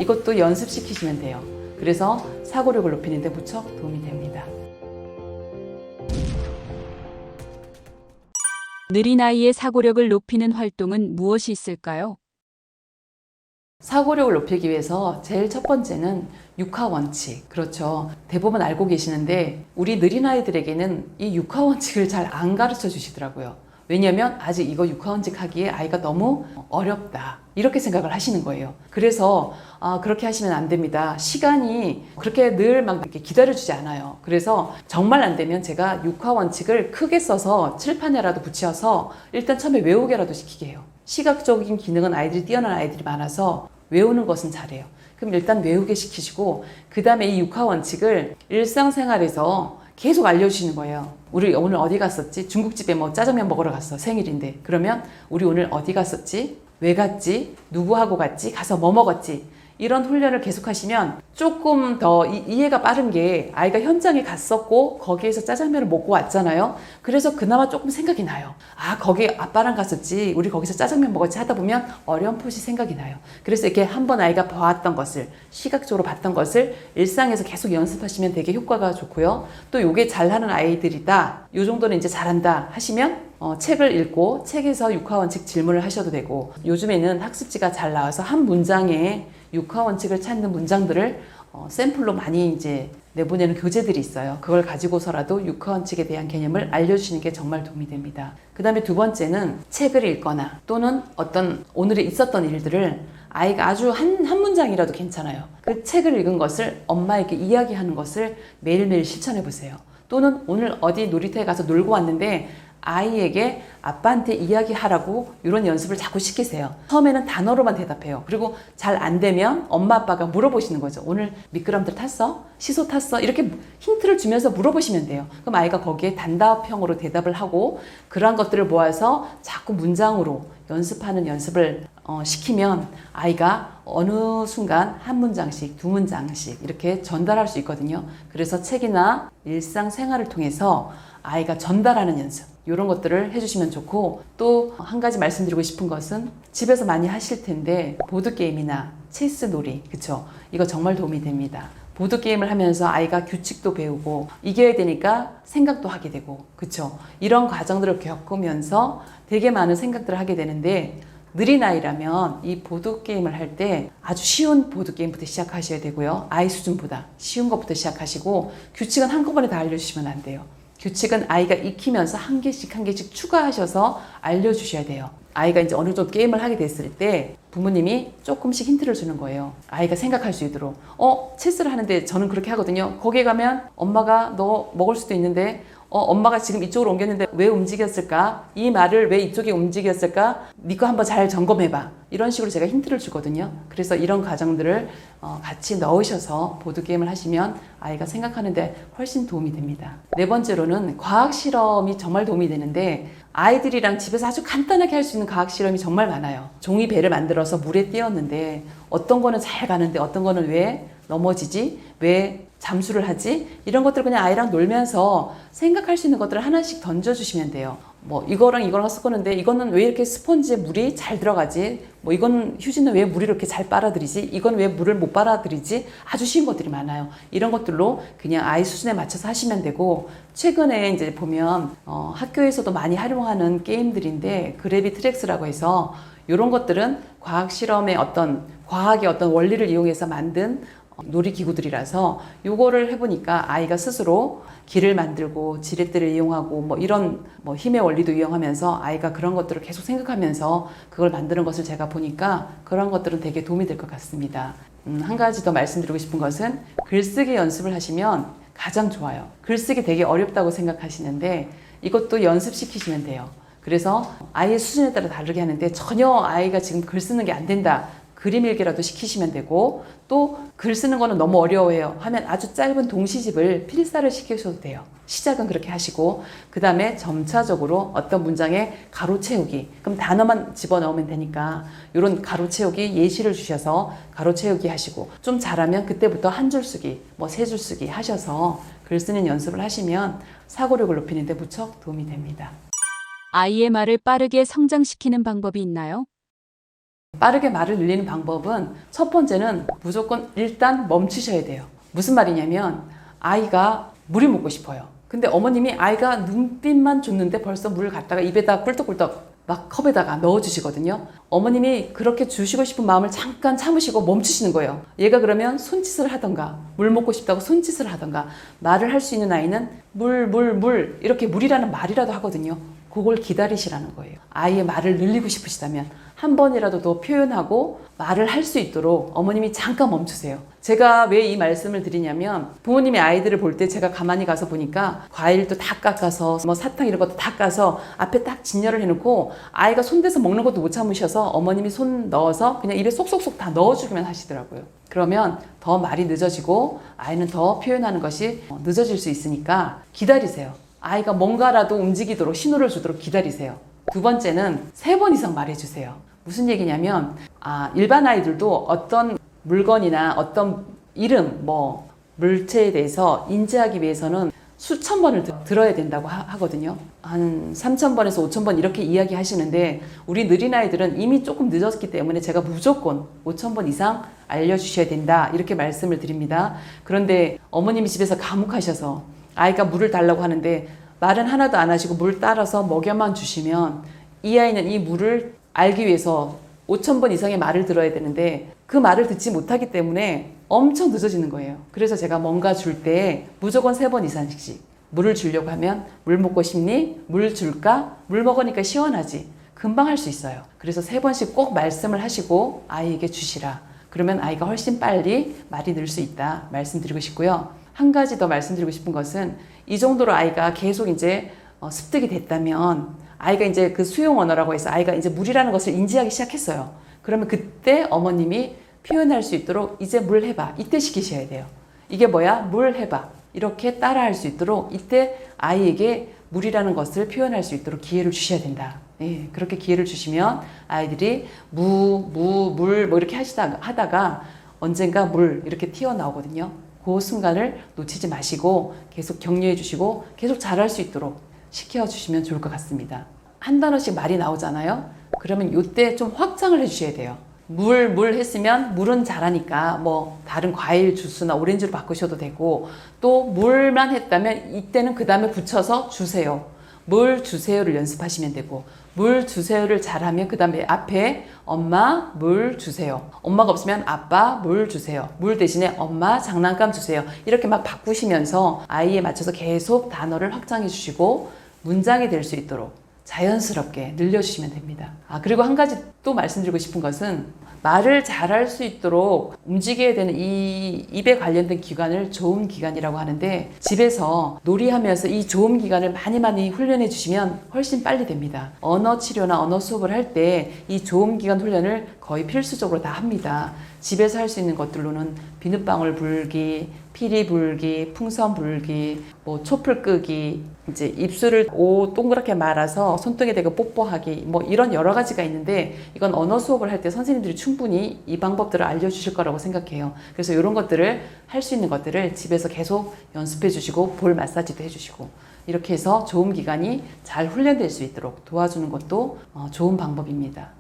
이것도 연습시키시면 돼요. 그래서 사고력을 높이는 데 무척 도움이 됩니다. 느린 아이의 사고력을 높이는 활동은 무엇이 있을까요? 사고력을 높이기 위해서 제일 첫 번째는 육하 원칙. 그렇죠. 대부분 알고 계시는데 우리 느린 아이들에게는 이 육하 원칙을 잘 안 가르쳐 주시더라고요. 왜냐면 아직 이거 육하 원칙 하기에 아이가 너무 어렵다. 이렇게 생각을 하시는 거예요. 그래서 그렇게 하시면 안 됩니다. 시간이 그렇게 늘 막 이렇게 기다려주지 않아요. 그래서 정말 안 되면 제가 육하 원칙을 크게 써서 칠판에라도 붙여서 일단 처음에 외우게라도 시키게 해요. 시각적인 기능은 아이들이 뛰어난 아이들이 많아서 외우는 것은 잘해요. 그럼 일단 외우게 시키시고 그 다음에 이 육하 원칙을 일상생활에서 계속 알려주시는 거예요. 우리 오늘 어디 갔었지? 중국집에 뭐 짜장면 먹으러 갔어. 생일인데. 그러면 우리 오늘 어디 갔었지? 왜 갔지? 누구하고 갔지? 가서 뭐 먹었지? 이런 훈련을 계속 하시면 조금 더 이해가 빠른 게 아이가 현장에 갔었고 거기에서 짜장면을 먹고 왔잖아요. 그래서 그나마 조금 생각이 나요. 거기 아빠랑 갔었지. 우리 거기서 짜장면 먹었지 하다 보면 어렴풋이 생각이 나요. 그래서 이렇게 한번 아이가 봐왔던 것을 시각적으로 봤던 것을 일상에서 계속 연습하시면 되게 효과가 좋고요. 또 요게 잘하는 아이들이다. 요 정도는 이제 잘한다 하시면 책을 읽고 책에서 육하원칙 질문을 하셔도 되고 요즘에는 학습지가 잘 나와서 한 문장에 육하원칙을 찾는 문장들을 샘플로 많이 이제 내보내는 교재들이 있어요. 그걸 가지고서라도 육하원칙에 대한 개념을 알려주시는 게 정말 도움이 됩니다. 그 다음에 두 번째는 책을 읽거나 또는 어떤 오늘에 있었던 일들을 아이가 아주 한 문장이라도 괜찮아요. 그 책을 읽은 것을 엄마에게 이야기하는 것을 매일매일 실천해 보세요. 또는 오늘 어디 놀이터에 가서 놀고 왔는데 아이에게 아빠한테 이야기하라고 이런 연습을 자꾸 시키세요. 처음에는 단어로만 대답해요. 그리고 잘 안 되면 엄마 아빠가 물어보시는 거죠. 오늘 미끄럼틀 탔어? 시소 탔어? 이렇게 힌트를 주면서 물어보시면 돼요. 그럼 아이가 거기에 단답형으로 대답을 하고 그러한 것들을 모아서 자꾸 문장으로 연습하는 연습을 시키면 아이가 어느 순간 한 문장씩, 두 문장씩 이렇게 전달할 수 있거든요. 그래서 책이나 일상생활을 통해서 아이가 전달하는 연습 이런 것들을 해주시면 좋고 또 한 가지 말씀드리고 싶은 것은 집에서 많이 하실 텐데 보드게임이나 체스 놀이 그쵸? 이거 정말 도움이 됩니다. 보드게임을 하면서 아이가 규칙도 배우고 이겨야 되니까 생각도 하게 되고 그쵸? 이런 과정들을 겪으면서 되게 많은 생각들을 하게 되는데 느린 아이라면 이 보드게임을 할 때 아주 쉬운 보드게임부터 시작하셔야 되고요. 아이 수준보다 쉬운 것부터 시작하시고 규칙은 한꺼번에 다 알려주시면 안 돼요. 규칙은 아이가 익히면서 한 개씩 한 개씩 추가하셔서 알려주셔야 돼요. 아이가 이제 어느 정도 게임을 하게 됐을 때 부모님이 조금씩 힌트를 주는 거예요. 아이가 생각할 수 있도록. 체스를 하는데 저는 그렇게 하거든요. 거기에 가면 엄마가 너 먹을 수도 있는데 엄마가 지금 이쪽으로 옮겼는데 왜 움직였을까? 이 말을 왜 이쪽에 움직였을까? 네 거 한번 잘 점검해봐. 이런 식으로 제가 힌트를 주거든요. 그래서 이런 과정들을 같이 넣으셔서 보드게임을 하시면 아이가 생각하는데 훨씬 도움이 됩니다. 네 번째로는 과학 실험이 정말 도움이 되는데 아이들이랑 집에서 아주 간단하게 할 수 있는 과학 실험이 정말 많아요. 종이배를 만들어서 물에 띄웠는데 어떤 거는 잘 가는데 어떤 거는 왜 넘어지지? 왜 잠수를 하지? 이런 것들 그냥 아이랑 놀면서 생각할 수 있는 것들을 하나씩 던져주시면 돼요. 뭐 이거랑 이거랑 섞었는데 이거는 왜 이렇게 스펀지에 물이 잘 들어가지? 뭐 이건 휴지는 왜 물이 이렇게 잘 빨아들이지? 이건 왜 물을 못 빨아들이지? 아주 쉬운 것들이 많아요. 이런 것들로 그냥 아이 수준에 맞춰서 하시면 되고 최근에 이제 보면 학교에서도 많이 활용하는 게임들인데 그래비 트랙스라고 해서 이런 것들은 과학 실험의 과학의 어떤 원리를 이용해서 만든 놀이기구들이라서 요거를 해보니까 아이가 스스로 길을 만들고 지렛대를 이용하고 뭐 이런 힘의 원리도 이용하면서 아이가 그런 것들을 계속 생각하면서 그걸 만드는 것을 제가 보니까 그런 것들은 되게 도움이 될 것 같습니다. 한 가지 더 말씀드리고 싶은 것은 글쓰기 연습을 하시면 가장 좋아요. 글쓰기 되게 어렵다고 생각하시는데 이것도 연습시키시면 돼요. 그래서 아이의 수준에 따라 다르게 하는데 전혀 아이가 지금 글 쓰는 게 안 된다. 그림 일기라도 시키시면 되고 또 글 쓰는 거는 너무 어려워해요 하면 아주 짧은 동시집을 필사를 시키셔도 돼요. 시작은 그렇게 하시고 그 다음에 점차적으로 어떤 문장에 가로 채우기 그럼 단어만 집어넣으면 되니까 이런 가로 채우기 예시를 주셔서 가로 채우기 하시고 좀 잘하면 그때부터 한 줄 쓰기 뭐 세 줄 쓰기 하셔서 글 쓰는 연습을 하시면 사고력을 높이는 데 무척 도움이 됩니다. 아이의 말을 빠르게 성장시키는 방법이 있나요? 빠르게 말을 늘리는 방법은 첫 번째는 무조건 일단 멈추셔야 돼요. 무슨 말이냐면 아이가 물이 먹고 싶어요. 근데 어머님이 아이가 눈빛만 줬는데 벌써 물을 갖다가 입에다 꿀떡꿀떡 막 컵에다가 넣어주시거든요. 어머님이 그렇게 주시고 싶은 마음을 잠깐 참으시고 멈추시는 거예요. 얘가 그러면 손짓을 하던가 물 먹고 싶다고 손짓을 하던가 말을 할 수 있는 아이는 물 이렇게 물이라는 말이라도 하거든요. 그걸 기다리시라는 거예요. 아이의 말을 늘리고 싶으시다면 한 번이라도 더 표현하고 말을 할 수 있도록 어머님이 잠깐 멈추세요. 제가 왜 이 말씀을 드리냐면 부모님이 아이들을 볼 때 제가 가만히 가서 보니까 과일도 다 깎아서 뭐 사탕 이런 것도 다 까서 앞에 딱 진열을 해놓고 아이가 손대서 먹는 것도 못 참으셔서 어머님이 손 넣어서 그냥 입에 쏙쏙쏙 다 넣어주기만 하시더라고요. 그러면 더 말이 늦어지고 아이는 더 표현하는 것이 늦어질 수 있으니까 기다리세요. 아이가 뭔가라도 움직이도록 신호를 주도록 기다리세요. 두 번째는 3번 이상 말해주세요. 무슨 얘기냐면 일반 아이들도 어떤 물건이나 어떤 이름, 뭐 물체에 대해서 인지하기 위해서는 수천 번을 들어야 된다고 하거든요. 한 3,000번에서 5,000번 이렇게 이야기하시는데 우리 느린 아이들은 이미 조금 늦었기 때문에 제가 무조건 5,000번 이상 알려주셔야 된다 이렇게 말씀을 드립니다. 그런데 어머님이 집에서 과묵하셔서 아이가 물을 달라고 하는데 말은 하나도 안 하시고 물 따라서 먹여만 주시면 이 아이는 이 물을 알기 위해서 5,000번 이상의 말을 들어야 되는데 그 말을 듣지 못하기 때문에 엄청 늦어지는 거예요. 그래서 제가 뭔가 줄 때 무조건 3번 이상씩 물을 주려고 하면 물 먹고 싶니? 물 줄까? 물 먹으니까 시원하지. 금방 할 수 있어요. 그래서 3번씩 꼭 말씀을 하시고 아이에게 주시라. 그러면 아이가 훨씬 빨리 말이 늘 수 있다 말씀드리고 싶고요. 한 가지 더 말씀드리고 싶은 것은 이 정도로 아이가 계속 이제 습득이 됐다면 아이가 이제 그 수용 언어라고 해서 아이가 이제 물이라는 것을 인지하기 시작했어요. 그러면 그때 어머님이 표현할 수 있도록 이제 물 해봐. 이때 시키셔야 돼요. 이게 뭐야? 물 해봐. 이렇게 따라 할 수 있도록 이때 아이에게 물이라는 것을 표현할 수 있도록 기회를 주셔야 된다. 예, 그렇게 기회를 주시면 아이들이 물 뭐 이렇게 하다가 언젠가 물 이렇게 튀어나오거든요. 그 순간을 놓치지 마시고 계속 격려해 주시고 계속 잘할 수 있도록 시켜주시면 좋을 것 같습니다. 한 단어씩 말이 나오잖아요. 그러면 이때 좀 확장을 해주셔야 돼요. 물 했으면 물은 잘하니까 뭐 다른 과일 주스나 오렌지로 바꾸셔도 되고 또 물만 했다면 이때는 그 다음에 붙여서 주세요. 물 주세요를 연습하시면 되고 물 주세요를 잘하면 그 다음에 앞에 엄마 물 주세요. 엄마가 없으면 아빠 물 주세요. 물 대신에 엄마 장난감 주세요. 이렇게 막 바꾸시면서 아이에 맞춰서 계속 단어를 확장해 주시고 문장이 될 수 있도록 자연스럽게 늘려주시면 됩니다. 그리고 한 가지 또 말씀드리고 싶은 것은 말을 잘할 수 있도록 움직여야 되는 이 입에 관련된 기관을 조음 기관이라고 하는데 집에서 놀이하면서 이 조음 기관을 많이 훈련해 주시면 훨씬 빨리 됩니다. 언어 치료나 언어 수업을 할 때 이 조음 기관 훈련을 거의 필수적으로 다 합니다. 집에서 할 수 있는 것들로는 비눗방울 불기, 피리 불기, 풍선 불기, 뭐 촛불 끄기, 이제 입술을 동그랗게 말아서 손등에 대고 뽀뽀하기, 뭐 이런 여러 가지가 있는데 이건 언어 수업을 할 때 선생님들이 충분히 이 방법들을 알려주실 거라고 생각해요. 그래서 이런 것들을 할 수 있는 것들을 집에서 계속 연습해 주시고 볼 마사지도 해주시고 이렇게 해서 조음 기관이 잘 훈련될 수 있도록 도와주는 것도 좋은 방법입니다.